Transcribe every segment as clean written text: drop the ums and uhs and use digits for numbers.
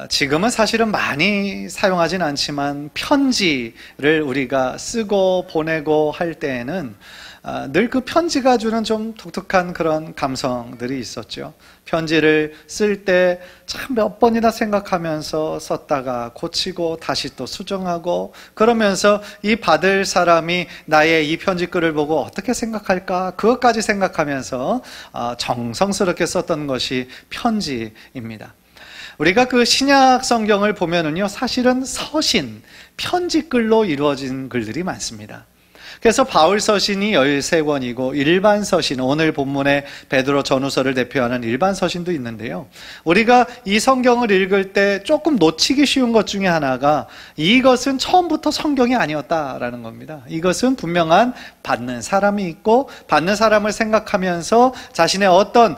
지금은 사실은 많이 사용하진 않지만 편지를 우리가 쓰고 보내고 할 때에는 늘 그 편지가 주는 좀 독특한 그런 감성들이 있었죠. 편지를 쓸 때 참 몇 번이나 생각하면서 썼다가 고치고 다시 또 수정하고, 그러면서 이 받을 사람이 나의 이 편지글을 보고 어떻게 생각할까, 그것까지 생각하면서 정성스럽게 썼던 것이 편지입니다. 우리가 그 신약 성경을 보면은요, 사실은 서신, 편지글로 이루어진 글들이 많습니다. 그래서 바울 서신이 13권이고 일반 서신, 오늘 본문의 베드로 전후서를 대표하는 일반 서신도 있는데요, 우리가 이 성경을 읽을 때 조금 놓치기 쉬운 것 중에 하나가 이것은 처음부터 성경이 아니었다라는 겁니다. 이것은 분명한 받는 사람이 있고 받는 사람을 생각하면서 자신의 어떤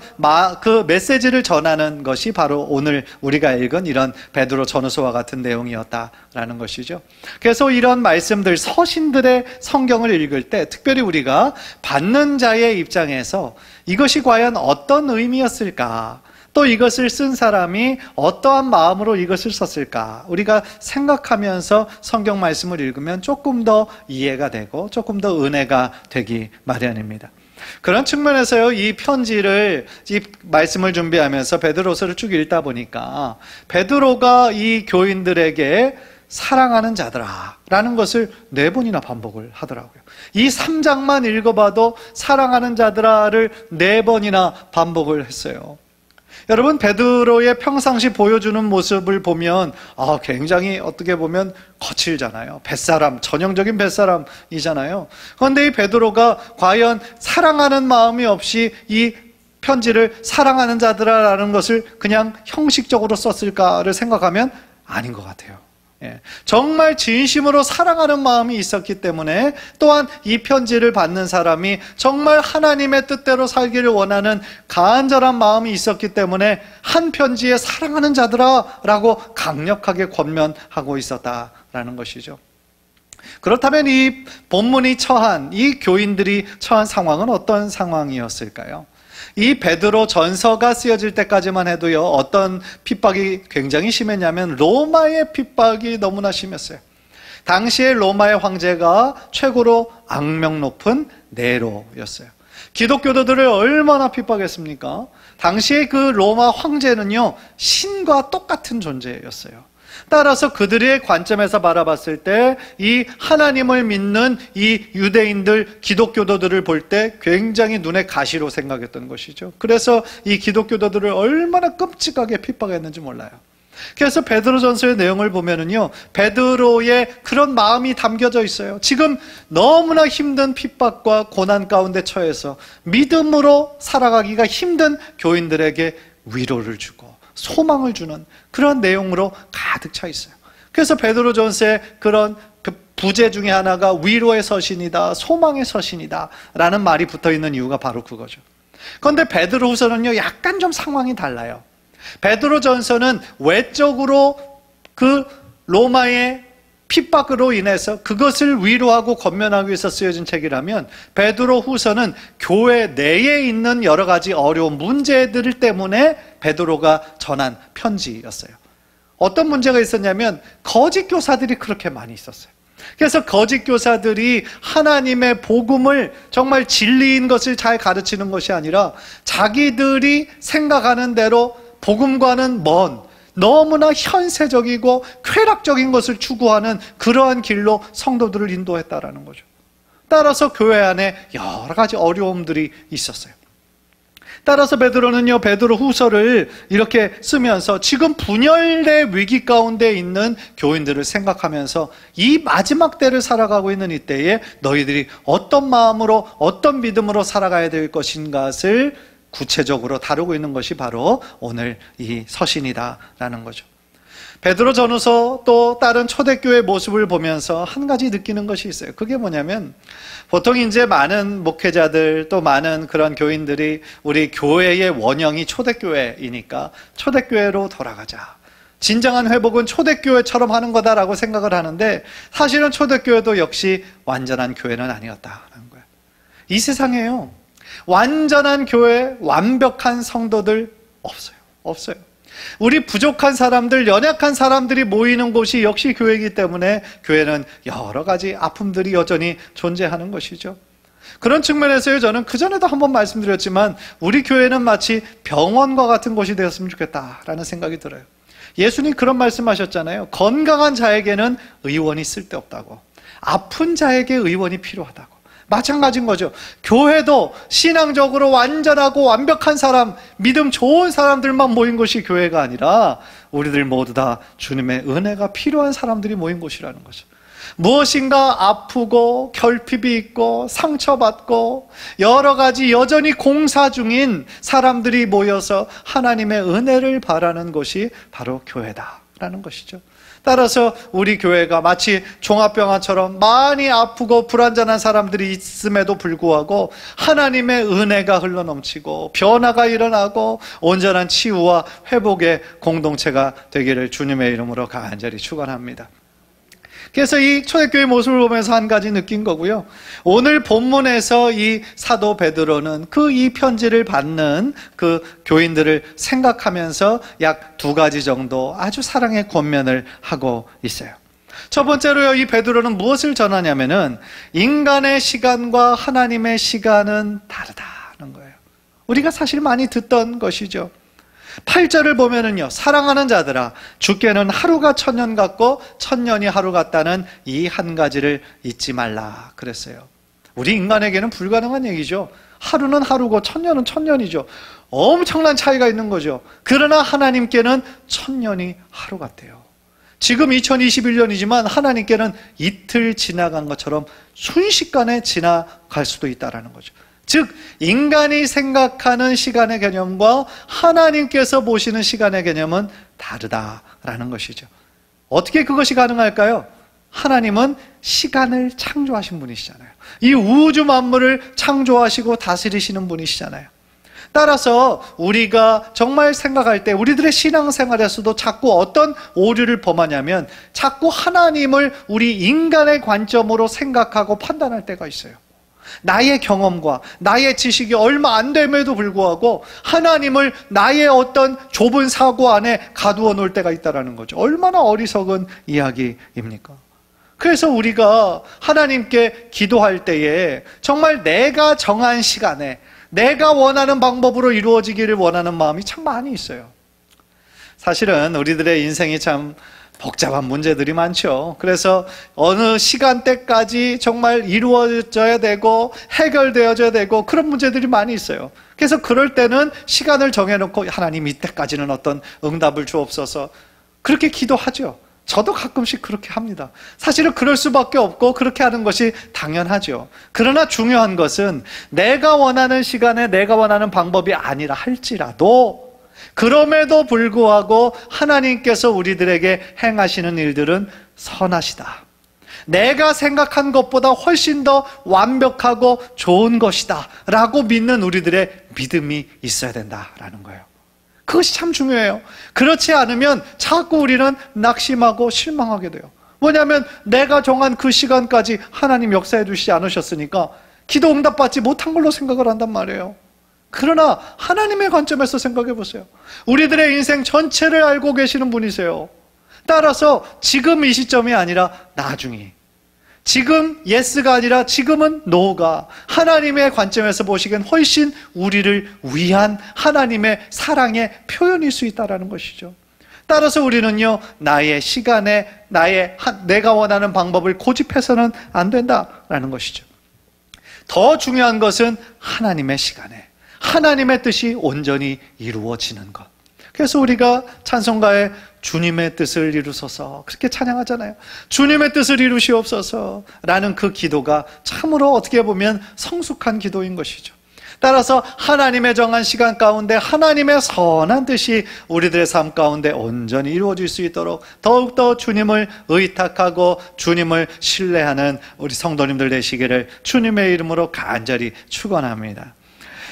그 메시지를 전하는 것이 바로 오늘 우리가 읽은 이런 베드로 전후서와 같은 내용이었다라는 것이죠. 그래서 이런 말씀들, 서신들의 성경을 읽을 때 특별히 우리가 받는 자의 입장에서 이것이 과연 어떤 의미였을까, 또 이것을 쓴 사람이 어떠한 마음으로 이것을 썼을까, 우리가 생각하면서 성경 말씀을 읽으면 조금 더 이해가 되고 조금 더 은혜가 되기 마련입니다. 그런 측면에서요, 이 편지를, 이 말씀을 준비하면서 베드로서를 쭉 읽다 보니까 베드로가 이 교인들에게 사랑하는 자들아 라는 것을 4번이나 반복을 하더라고요. 이 3장만 읽어봐도 사랑하는 자들아를 4번이나 반복을 했어요. 여러분, 베드로의 평상시 보여주는 모습을 보면 굉장히 어떻게 보면 거칠잖아요. 뱃사람, 전형적인 뱃사람이잖아요. 그런데 이 베드로가 과연 사랑하는 마음이 없이 이 편지를 사랑하는 자들아라는 것을 그냥 형식적으로 썼을까를 생각하면 아닌 것 같아요. 정말 진심으로 사랑하는 마음이 있었기 때문에, 또한 이 편지를 받는 사람이 정말 하나님의 뜻대로 살기를 원하는 간절한 마음이 있었기 때문에 한 편지에 사랑하는 자들아 라고 강력하게 권면하고 있었다라는 것이죠. 그렇다면 이 본문이 처한, 이 교인들이 처한 상황은 어떤 상황이었을까요? 이 베드로 전서가 쓰여질 때까지만 해도요, 어떤 핍박이 굉장히 심했냐면 로마의 핍박이 너무나 심했어요. 당시에 로마의 황제가 최고로 악명 높은 네로였어요. 기독교도들을 얼마나 핍박했습니까? 당시에 그 로마 황제는요, 신과 똑같은 존재였어요. 따라서 그들의 관점에서 바라봤을 때 이 하나님을 믿는 이 유대인들, 기독교도들을 볼 때 굉장히 눈에 가시로 생각했던 것이죠. 그래서 이 기독교도들을 얼마나 끔찍하게 핍박했는지 몰라요. 그래서 베드로전서의 내용을 보면은요, 베드로의 그런 마음이 담겨져 있어요. 지금 너무나 힘든 핍박과 고난 가운데 처해서 믿음으로 살아가기가 힘든 교인들에게 위로를 주고 소망을 주는 그런 내용으로 가득 차 있어요. 그래서 베드로전서의 그런 부제 중에 하나가 위로의 서신이다, 소망의 서신이다 라는 말이 붙어있는 이유가 바로 그거죠. 그런데 베드로후서는요, 약간 좀 상황이 달라요. 베드로전서는 외적으로 그 로마의 핍박으로 인해서 그것을 위로하고 권면하기 위해서 쓰여진 책이라면, 베드로후서는 교회 내에 있는 여러 가지 어려운 문제들 때문에 베드로가 전한 편지였어요. 어떤 문제가 있었냐면 거짓 교사들이 그렇게 많이 있었어요. 그래서 거짓 교사들이 하나님의 복음을 정말 진리인 것을 잘 가르치는 것이 아니라 자기들이 생각하는 대로 복음과는 먼 너무나 현세적이고 쾌락적인 것을 추구하는 그러한 길로 성도들을 인도했다라는 거죠. 따라서 교회 안에 여러 가지 어려움들이 있었어요. 따라서 베드로는요, 베드로후서를 이렇게 쓰면서 지금 분열의 위기 가운데 있는 교인들을 생각하면서 이 마지막 때를 살아가고 있는 이때에 너희들이 어떤 마음으로, 어떤 믿음으로 살아가야 될 것인가를 구체적으로 다루고 있는 것이 바로 오늘 이 서신이다라는 거죠. 베드로 전후서 또 다른 초대교회 모습을 보면서 한 가지 느끼는 것이 있어요. 그게 뭐냐면, 보통 이제 많은 목회자들 또 많은 그런 교인들이 우리 교회의 원형이 초대교회이니까 초대교회로 돌아가자, 진정한 회복은 초대교회처럼 하는 거다라고 생각을 하는데, 사실은 초대교회도 역시 완전한 교회는 아니었다는 거예요. 이 세상에요, 완전한 교회, 완벽한 성도들 없어요. 우리 부족한 사람들, 연약한 사람들이 모이는 곳이 역시 교회이기 때문에 교회는 여러 가지 아픔들이 여전히 존재하는 것이죠. 그런 측면에서요, 저는 그전에도 한번 말씀드렸지만 우리 교회는 마치 병원과 같은 곳이 되었으면 좋겠다라는 생각이 들어요. 예수님 그런 말씀하셨잖아요. 건강한 자에게는 의원이 쓸데없다고, 아픈 자에게 의원이 필요하다고. 마찬가지인 거죠. 교회도 신앙적으로 완전하고 완벽한 사람, 믿음 좋은 사람들만 모인 곳이 교회가 아니라 우리들 모두 다 주님의 은혜가 필요한 사람들이 모인 곳이라는 거죠. 무엇인가 아프고 결핍이 있고 상처받고 여러 가지 여전히 공사 중인 사람들이 모여서 하나님의 은혜를 바라는 곳이 바로 교회다라는 것이죠. 따라서 우리 교회가 마치 종합병원처럼 많이 아프고 불완전한 사람들이 있음에도 불구하고 하나님의 은혜가 흘러넘치고 변화가 일어나고 온전한 치유와 회복의 공동체가 되기를 주님의 이름으로 간절히 축원합니다. 그래서 이 초대교회 모습을 보면서 한 가지 느낀 거고요. 오늘 본문에서 이 사도 베드로는 이 편지를 받는 그 교인들을 생각하면서 약 2가지 정도 아주 사랑의 권면을 하고 있어요. 첫 번째로요, 이 베드로는 무엇을 전하냐면은 인간의 시간과 하나님의 시간은 다르다는 거예요. 우리가 사실 많이 듣던 것이죠. 8절을 보면은요, 사랑하는 자들아, 주께는 하루가 1000년 같고 1000년이 하루 같다는 이 한 가지를 잊지 말라 그랬어요. 우리 인간에게는 불가능한 얘기죠. 하루는 하루고 1000년은 1000년이죠. 엄청난 차이가 있는 거죠. 그러나 하나님께는 1000년이 하루 같대요. 지금 2021년이지만 하나님께는 이틀 지나간 것처럼 순식간에 지나갈 수도 있다는 거죠. 즉 인간이 생각하는 시간의 개념과 하나님께서 보시는 시간의 개념은 다르다라는 것이죠. 어떻게 그것이 가능할까요? 하나님은 시간을 창조하신 분이시잖아요. 이 우주 만물을 창조하시고 다스리시는 분이시잖아요. 따라서 우리가 정말 생각할 때 우리들의 신앙생활에서도 자꾸 어떤 오류를 범하냐면 자꾸 하나님을 우리 인간의 관점으로 생각하고 판단할 때가 있어요. 나의 경험과 나의 지식이 얼마 안 됨에도 불구하고 하나님을 나의 어떤 좁은 사고 안에 가두어 놓을 때가 있다는 거죠. 얼마나 어리석은 이야기입니까? 그래서 우리가 하나님께 기도할 때에 정말 내가 정한 시간에 내가 원하는 방법으로 이루어지기를 원하는 마음이 참 많이 있어요. 사실은 우리들의 인생이 참 복잡한 문제들이 많죠. 그래서 어느 시간대까지 정말 이루어져야 되고 해결되어져야 되고 그런 문제들이 많이 있어요. 그래서 그럴 때는 시간을 정해놓고 하나님 이때까지는 어떤 응답을 주옵소서 그렇게 기도하죠. 저도 가끔씩 그렇게 합니다. 사실은 그럴 수밖에 없고 그렇게 하는 것이 당연하죠. 그러나 중요한 것은 내가 원하는 시간에 내가 원하는 방법이 아니라 할지라도 그럼에도 불구하고 하나님께서 우리들에게 행하시는 일들은 선하시다. 내가 생각한 것보다 훨씬 더 완벽하고 좋은 것이다 라고 믿는 우리들의 믿음이 있어야 된다라는 거예요. 그것이 참 중요해요. 그렇지 않으면 자꾸 우리는 낙심하고 실망하게 돼요. 뭐냐면 내가 정한 그 시간까지 하나님 역사해 주시지 않으셨으니까 기도 응답받지 못한 걸로 생각을 한단 말이에요. 그러나 하나님의 관점에서 생각해 보세요. 우리들의 인생 전체를 알고 계시는 분이세요. 따라서 지금 이 시점이 아니라 나중에, 지금 예스가 아니라 지금은 노가 하나님의 관점에서 보시기엔 훨씬 우리를 위한 하나님의 사랑의 표현일 수 있다는 것이죠. 따라서 우리는요, 나의 시간에 내가 원하는 방법을 고집해서는 안 된다라는 것이죠. 더 중요한 것은 하나님의 시간에 하나님의 뜻이 온전히 이루어지는 것. 그래서 우리가 찬송가에 주님의 뜻을 이루소서 그렇게 찬양하잖아요. 주님의 뜻을 이루시옵소서 라는 그 기도가 참으로 어떻게 보면 성숙한 기도인 것이죠. 따라서 하나님의 정한 시간 가운데 하나님의 선한 뜻이 우리들의 삶 가운데 온전히 이루어질 수 있도록 더욱더 주님을 의탁하고 주님을 신뢰하는 우리 성도님들 되시기를 주님의 이름으로 간절히 축원합니다.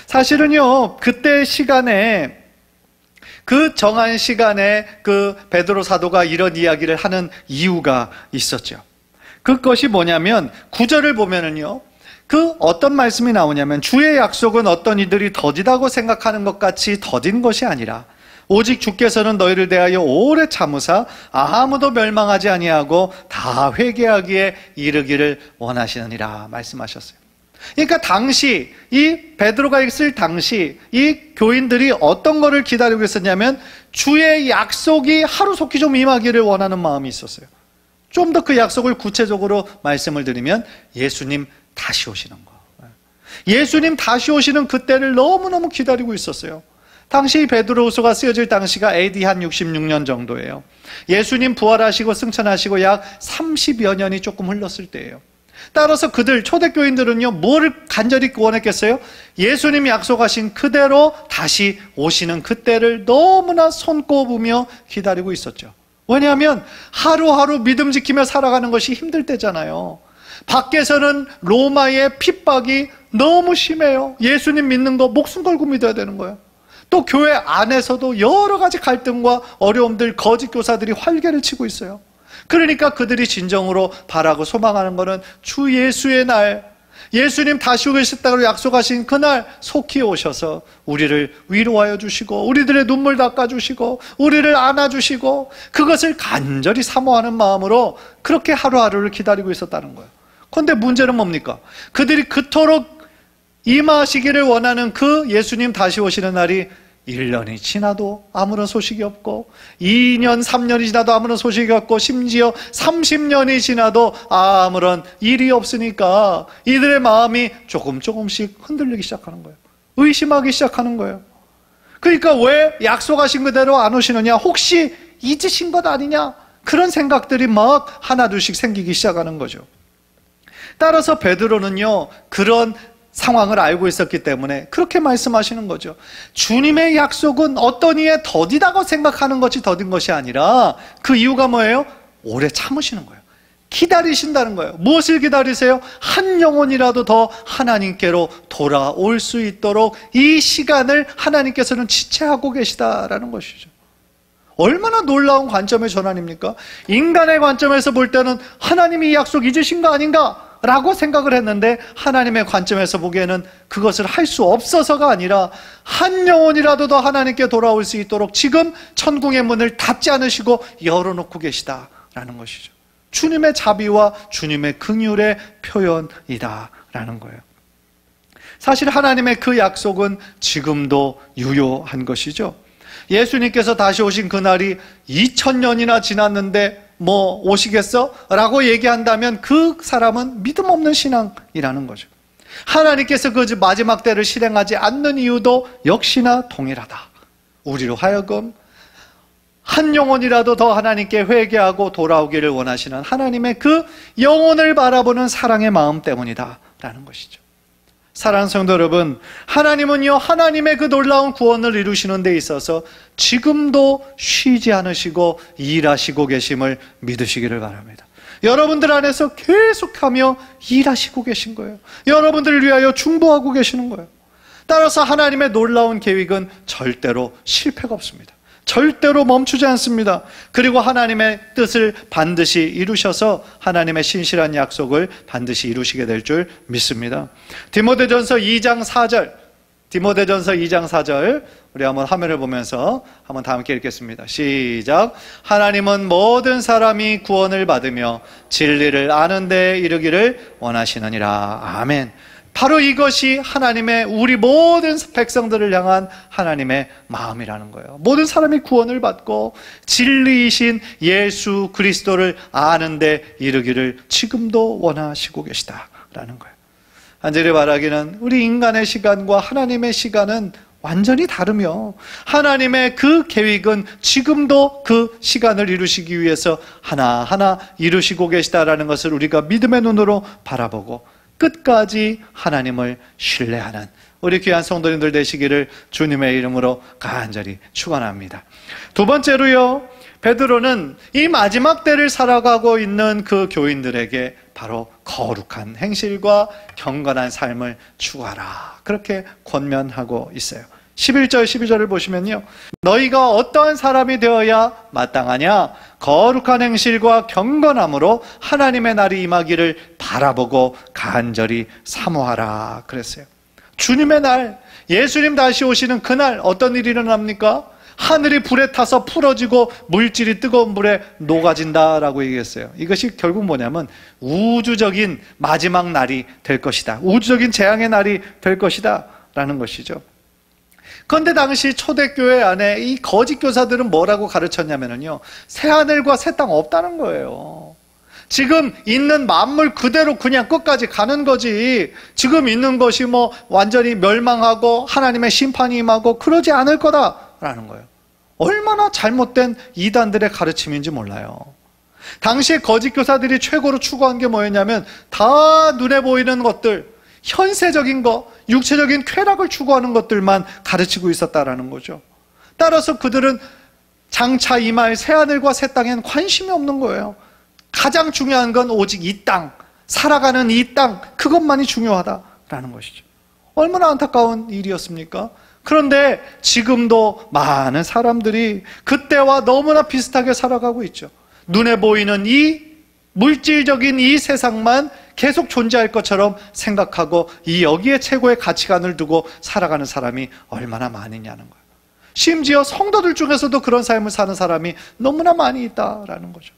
사실은요, 그때 시간에 그 정한 시간에 그 베드로 사도가 이런 이야기를 하는 이유가 있었죠. 그것이 뭐냐면 9절을 보면은요, 그 어떤 말씀이 나오냐면 주의 약속은 어떤 이들이 더디다고 생각하는 것 같이 더딘 것이 아니라 오직 주께서는 너희를 대하여 오래 참으사 아무도 멸망하지 아니하고 다 회개하기에 이르기를 원하시느니라 말씀하셨어요. 그러니까 당시 이 베드로가 있을 당시 이 교인들이 어떤 거를 기다리고 있었냐면 주의 약속이 하루속히 좀 임하기를 원하는 마음이 있었어요. 좀 더 그 약속을 구체적으로 말씀을 드리면 예수님 다시 오시는 거. 예수님 다시 오시는 그때를 너무너무 기다리고 있었어요. 당시 베드로후서가 쓰여질 당시가 AD 한 66년 정도예요. 예수님 부활하시고 승천하시고 약 30여 년이 조금 흘렀을 때예요. 따라서 그들 초대교인들은요, 뭐를 간절히 원했겠어요? 예수님이 약속하신 그대로 다시 오시는 그때를 너무나 손꼽으며 기다리고 있었죠. 왜냐하면 하루하루 믿음 지키며 살아가는 것이 힘들 때잖아요. 밖에서는 로마의 핍박이 너무 심해요. 예수님 믿는 거 목숨 걸고 믿어야 되는 거예요. 또 교회 안에서도 여러 가지 갈등과 어려움들, 거짓 교사들이 활개를 치고 있어요. 그러니까 그들이 진정으로 바라고 소망하는 것은 주 예수의 날, 예수님 다시 오겠다고 약속하신 그날 속히 오셔서 우리를 위로하여 주시고 우리들의 눈물 닦아주시고 우리를 안아주시고 그것을 간절히 사모하는 마음으로 그렇게 하루하루를 기다리고 있었다는 거예요. 그런데 문제는 뭡니까? 그들이 그토록 임하시기를 원하는 그 예수님 다시 오시는 날이 1년이 지나도 아무런 소식이 없고 2년, 3년이 지나도 아무런 소식이 없고 심지어 30년이 지나도 아무런 일이 없으니까 이들의 마음이 조금씩 흔들리기 시작하는 거예요. 의심하기 시작하는 거예요. 그러니까 왜 약속하신 그대로 안 오시느냐? 혹시 잊으신 것 아니냐? 그런 생각들이 막 하나둘씩 생기기 시작하는 거죠. 따라서 베드로는요, 그런 상황을 알고 있었기 때문에 그렇게 말씀하시는 거죠. 주님의 약속은 어떤 이에 더디다고 생각하는 것이 더딘 것이 아니라 그 이유가 뭐예요? 오래 참으시는 거예요. 기다리신다는 거예요. 무엇을 기다리세요? 한 영혼이라도 더 하나님께로 돌아올 수 있도록 이 시간을 하나님께서는 지체하고 계시다라는 것이죠. 얼마나 놀라운 관점의 전환입니까? 인간의 관점에서 볼 때는 하나님이 이 약속 잊으신 거 아닌가? 라고 생각을 했는데 하나님의 관점에서 보기에는 그것을 할 수 없어서가 아니라 한 영혼이라도 더 하나님께 돌아올 수 있도록 지금 천국의 문을 닫지 않으시고 열어놓고 계시다라는 것이죠. 주님의 자비와 주님의 긍휼의 표현이다라는 거예요. 사실 하나님의 그 약속은 지금도 유효한 것이죠. 예수님께서 다시 오신 그날이 2000년이나 지났는데 뭐 오시겠어? 라고 얘기한다면 그 사람은 믿음 없는 신앙이라는 거죠. 하나님께서 그 마지막 때를 실행하지 않는 이유도 역시나 동일하다. 우리로 하여금 한 영혼이라도 더 하나님께 회개하고 돌아오기를 원하시는 하나님의 그 영혼을 바라보는 사랑의 마음 때문이다 라는 것이죠. 사랑하는 성도 여러분, 하나님은요, 하나님의 그 놀라운 구원을 이루시는 데 있어서 지금도 쉬지 않으시고 일하시고 계심을 믿으시기를 바랍니다. 여러분들 안에서 계속하며 일하시고 계신 거예요. 여러분들을 위하여 중보하고 계시는 거예요. 따라서 하나님의 놀라운 계획은 절대로 실패가 없습니다. 절대로 멈추지 않습니다. 그리고 하나님의 뜻을 반드시 이루셔서 하나님의 신실한 약속을 반드시 이루시게 될 줄 믿습니다. 디모데전서 2장 4절, 디모데전서 2장 4절 우리 한번 화면을 보면서 한번 다 함께 읽겠습니다. 시작. 하나님은 모든 사람이 구원을 받으며 진리를 아는 데 이르기를 원하시느니라. 아멘. 바로 이것이 하나님의 우리 모든 백성들을 향한 하나님의 마음이라는 거예요. 모든 사람이 구원을 받고 진리이신 예수 그리스도를 아는 데 이르기를 지금도 원하시고 계시다라는 거예요. 간절히 바라기는 우리 인간의 시간과 하나님의 시간은 완전히 다르며 하나님의 그 계획은 지금도 그 시간을 이루시기 위해서 하나하나 이루시고 계시다라는 것을 우리가 믿음의 눈으로 바라보고 끝까지 하나님을 신뢰하는 우리 귀한 성도님들 되시기를 주님의 이름으로 간절히 축원합니다. 두 번째로요, 베드로는 이 마지막 때를 살아가고 있는 그 교인들에게 바로 거룩한 행실과 경건한 삶을 추구하라, 그렇게 권면하고 있어요. 11절 12절을 보시면요, 너희가 어떠한 사람이 되어야 마땅하냐? 거룩한 행실과 경건함으로 하나님의 날이 임하기를 바라보고 간절히 사모하라 그랬어요. 주님의 날, 예수님 다시 오시는 그날 어떤 일이 일어납니까? 하늘이 불에 타서 풀어지고 물질이 뜨거운 물에 녹아진다라고 얘기했어요. 이것이 결국 뭐냐면 우주적인 마지막 날이 될 것이다. 우주적인 재앙의 날이 될 것이다 라는 것이죠. 그런데 당시 초대교회 안에 이 거짓 교사들은 뭐라고 가르쳤냐면요, 새하늘과 새 땅 없다는 거예요. 지금 있는 만물 그대로 그냥 끝까지 가는 거지, 지금 있는 것이 뭐 완전히 멸망하고 하나님의 심판이 임하고 그러지 않을 거다라는 거예요. 얼마나 잘못된 이단들의 가르침인지 몰라요. 당시에 거짓 교사들이 최고로 추구한 게 뭐였냐면 다 눈에 보이는 것들, 현세적인 것, 육체적인 쾌락을 추구하는 것들만 가르치고 있었다라는 거죠. 따라서 그들은 장차 임할 새하늘과 새 땅엔 관심이 없는 거예요. 가장 중요한 건 오직 이 땅, 살아가는 이 땅, 그것만이 중요하다라는 것이죠. 얼마나 안타까운 일이었습니까? 그런데 지금도 많은 사람들이 그때와 너무나 비슷하게 살아가고 있죠. 눈에 보이는 이 물질적인 이 세상만 계속 존재할 것처럼 생각하고 여기에 최고의 가치관을 두고 살아가는 사람이 얼마나 많으냐는 거예요. 심지어 성도들 중에서도 그런 삶을 사는 사람이 너무나 많이 있다라는 거죠.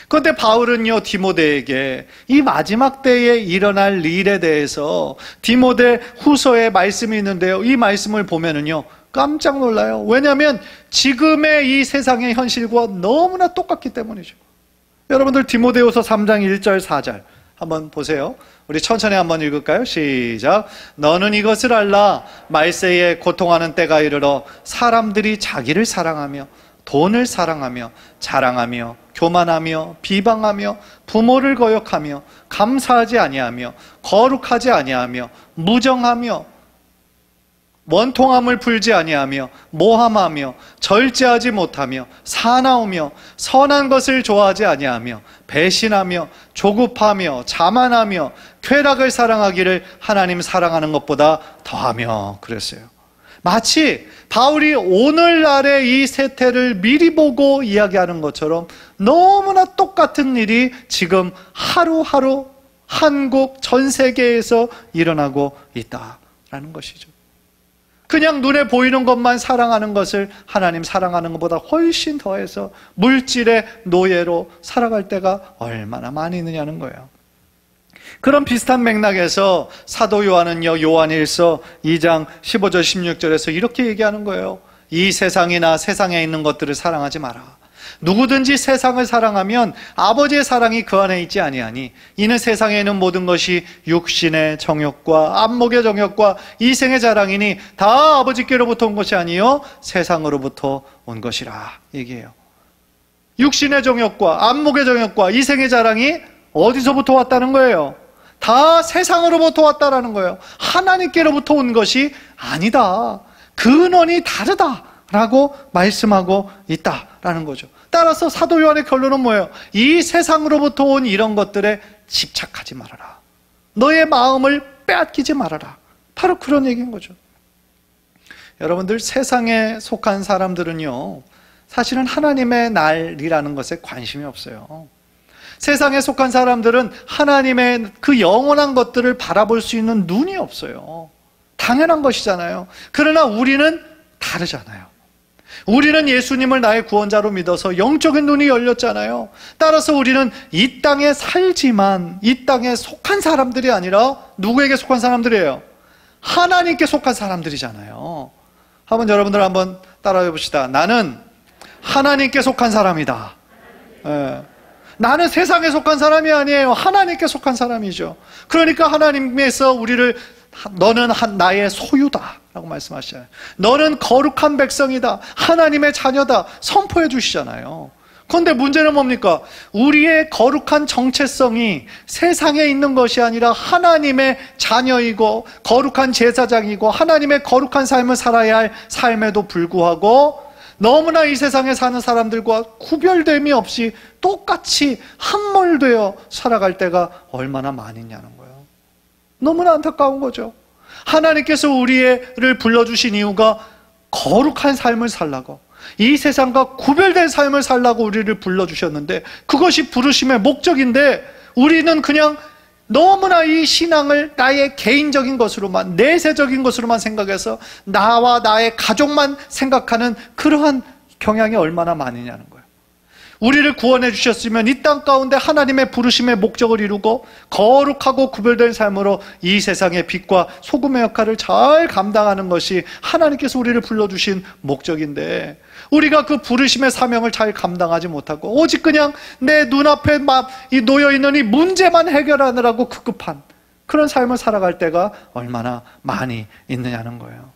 그런데 바울은요, 디모데에게 이 마지막 때에 일어날 일에 대해서 디모데 후서에 말씀이 있는데요, 이 말씀을 보면은요 깜짝 놀라요. 왜냐하면 지금의 이 세상의 현실과 너무나 똑같기 때문이죠. 여러분들 디모데후서 3장 1절 4절 한번 보세요. 우리 천천히 한번 읽을까요? 시작. 너는 이것을 알라. 말세에 고통하는 때가 이르러 사람들이 자기를 사랑하며 돈을 사랑하며 자랑하며 교만하며 비방하며 부모를 거역하며 감사하지 아니하며 거룩하지 아니하며 무정하며 원통함을 풀지 아니하며 모함하며 절제하지 못하며 사나우며 선한 것을 좋아하지 아니하며 배신하며 조급하며 자만하며 쾌락을 사랑하기를 하나님 사랑하는 것보다 더하며 그랬어요. 마치 바울이 오늘날의 이 세태를 미리 보고 이야기하는 것처럼 너무나 똑같은 일이 지금 하루하루 한국 전 세계에서 일어나고 있다라는 것이죠. 그냥 눈에 보이는 것만 사랑하는 것을 하나님 사랑하는 것보다 훨씬 더해서 물질의 노예로 살아갈 때가 얼마나 많이 있느냐는 거예요. 그런 비슷한 맥락에서 사도 요한은요, 요한일서 2장 15절 16절에서 이렇게 얘기하는 거예요. 이 세상이나 세상에 있는 것들을 사랑하지 마라. 누구든지 세상을 사랑하면 아버지의 사랑이 그 안에 있지 아니하니 이는 세상에 있는 모든 것이 육신의 정욕과 안목의 정욕과 이생의 자랑이니 다 아버지께로부터 온 것이 아니요 세상으로부터 온 것이라 얘기해요. 육신의 정욕과 안목의 정욕과 이생의 자랑이 어디서부터 왔다는 거예요? 다 세상으로부터 왔다라는 거예요. 하나님께로부터 온 것이 아니다. 근원이 다르다라고 말씀하고 있다라는 거죠. 따라서 사도 요한의 결론은 뭐예요? 이 세상으로부터 온 이런 것들에 집착하지 말아라. 너의 마음을 빼앗기지 말아라. 바로 그런 얘기인 거죠. 여러분들, 세상에 속한 사람들은요, 사실은 하나님의 날이라는 것에 관심이 없어요. 세상에 속한 사람들은 하나님의 그 영원한 것들을 바라볼 수 있는 눈이 없어요. 당연한 것이잖아요. 그러나 우리는 다르잖아요. 우리는 예수님을 나의 구원자로 믿어서 영적인 눈이 열렸잖아요. 따라서 우리는 이 땅에 살지만 이 땅에 속한 사람들이 아니라 누구에게 속한 사람들이에요? 하나님께 속한 사람들이잖아요. 한번 여러분들 한번 따라해 봅시다. 나는 하나님께 속한 사람이다. 네. 나는 세상에 속한 사람이 아니에요. 하나님께 속한 사람이죠. 그러니까 하나님께서 우리를 너는 나의 소유다 라고 말씀하시잖아요. 너는 거룩한 백성이다, 하나님의 자녀다 선포해 주시잖아요. 그런데 문제는 뭡니까? 우리의 거룩한 정체성이 세상에 있는 것이 아니라 하나님의 자녀이고 거룩한 제사장이고 하나님의 거룩한 삶을 살아야 할 삶에도 불구하고 너무나 이 세상에 사는 사람들과 구별됨이 없이 똑같이 함몰되어 살아갈 때가 얼마나 많으냐는 거예요. 너무나 안타까운 거죠. 하나님께서 우리를 불러주신 이유가 거룩한 삶을 살라고, 이 세상과 구별된 삶을 살라고 우리를 불러주셨는데 그것이 부르심의 목적인데 우리는 그냥 너무나 이 신앙을 나의 개인적인 것으로만, 내세적인 것으로만 생각해서 나와 나의 가족만 생각하는 그러한 경향이 얼마나 많으냐는 거예요. 우리를 구원해 주셨으면 이 땅 가운데 하나님의 부르심의 목적을 이루고 거룩하고 구별된 삶으로 이 세상의 빛과 소금의 역할을 잘 감당하는 것이 하나님께서 우리를 불러주신 목적인데, 우리가 그 부르심의 사명을 잘 감당하지 못하고 오직 그냥 내 눈앞에 놓여있는 이 문제만 해결하느라고 급급한 그런 삶을 살아갈 때가 얼마나 많이 있느냐는 거예요.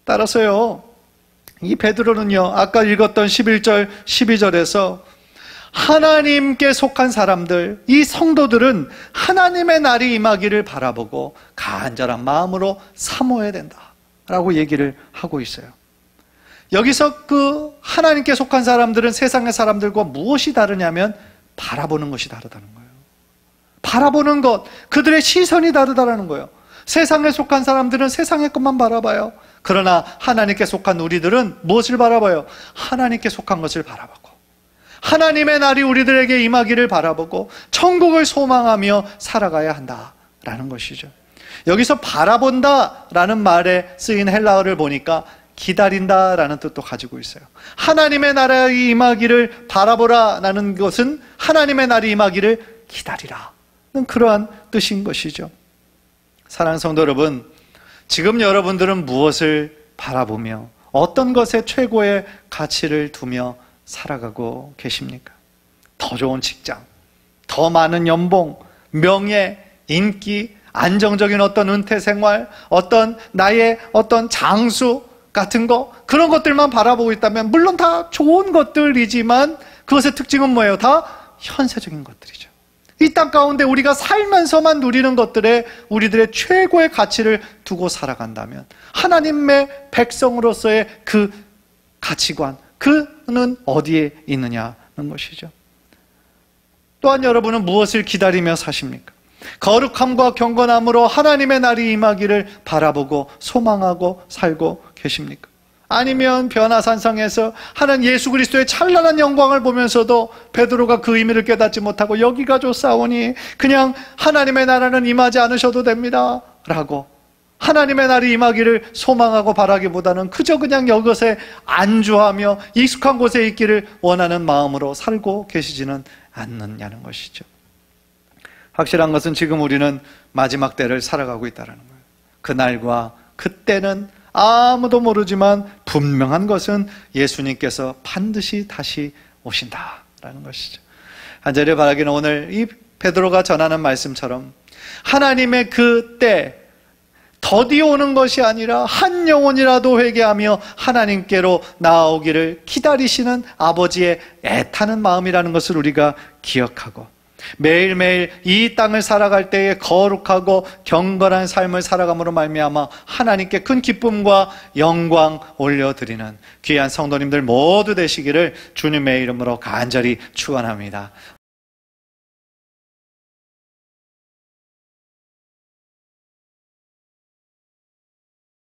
따라서요, 이 베드로는요, 아까 읽었던 11절 12절에서 하나님께 속한 사람들, 이 성도들은 하나님의 날이 임하기를 바라보고 간절한 마음으로 사모해야 된다라고 얘기를 하고 있어요. 여기서 그 하나님께 속한 사람들은 세상의 사람들과 무엇이 다르냐면 바라보는 것이 다르다는 거예요. 바라보는 것, 그들의 시선이 다르다는 거예요. 세상에 속한 사람들은 세상의 것만 바라봐요. 그러나 하나님께 속한 우리들은 무엇을 바라봐요? 하나님께 속한 것을 바라보고 하나님의 날이 우리들에게 임하기를 바라보고 천국을 소망하며 살아가야 한다라는 것이죠. 여기서 바라본다라는 말에 쓰인 헬라어를 보니까 기다린다라는 뜻도 가지고 있어요. 하나님의 나라의 임하기를 바라보라라는 것은 하나님의 날이 임하기를 기다리라는 그러한 뜻인 것이죠. 사랑하는 성도 여러분, 지금 여러분들은 무엇을 바라보며 어떤 것에 최고의 가치를 두며 살아가고 계십니까? 더 좋은 직장, 더 많은 연봉, 명예, 인기, 안정적인 어떤 은퇴 생활, 어떤 나의 어떤 장수 같은 거, 그런 것들만 바라보고 있다면 물론 다 좋은 것들이지만 그것의 특징은 뭐예요? 다 현세적인 것들이죠. 이 땅 가운데 우리가 살면서만 누리는 것들에 우리들의 최고의 가치를 두고 살아간다면 하나님의 백성으로서의 그 가치관, 그는 어디에 있느냐는 것이죠. 또한 여러분은 무엇을 기다리며 사십니까? 거룩함과 경건함으로 하나님의 날이 임하기를 바라보고 소망하고 살고 계십니까? 아니면 변화산성에서 하나님 예수 그리스도의 찬란한 영광을 보면서도 베드로가 그 의미를 깨닫지 못하고 여기가 좋사오니 그냥 하나님의 나라는 임하지 않으셔도 됩니다 라고 하나님의 날이 임하기를 소망하고 바라기보다는 그저 그냥 이것에 안주하며 익숙한 곳에 있기를 원하는 마음으로 살고 계시지는 않느냐는 것이죠. 확실한 것은 지금 우리는 마지막 때를 살아가고 있다는 거예요. 그날과 그때는 아무도 모르지만 분명한 것은 예수님께서 반드시 다시 오신다라는 것이죠. 간절히 바라기는 오늘 이 베드로가 전하는 말씀처럼 하나님의 그 때 더디 오는 것이 아니라 한 영혼이라도 회개하며 하나님께로 나아오기를 기다리시는 아버지의 애타는 마음이라는 것을 우리가 기억하고 매일매일 이 땅을 살아갈 때에 거룩하고 경건한 삶을 살아감으로 말미암아 하나님께 큰 기쁨과 영광 올려드리는 귀한 성도님들 모두 되시기를 주님의 이름으로 간절히 축원합니다.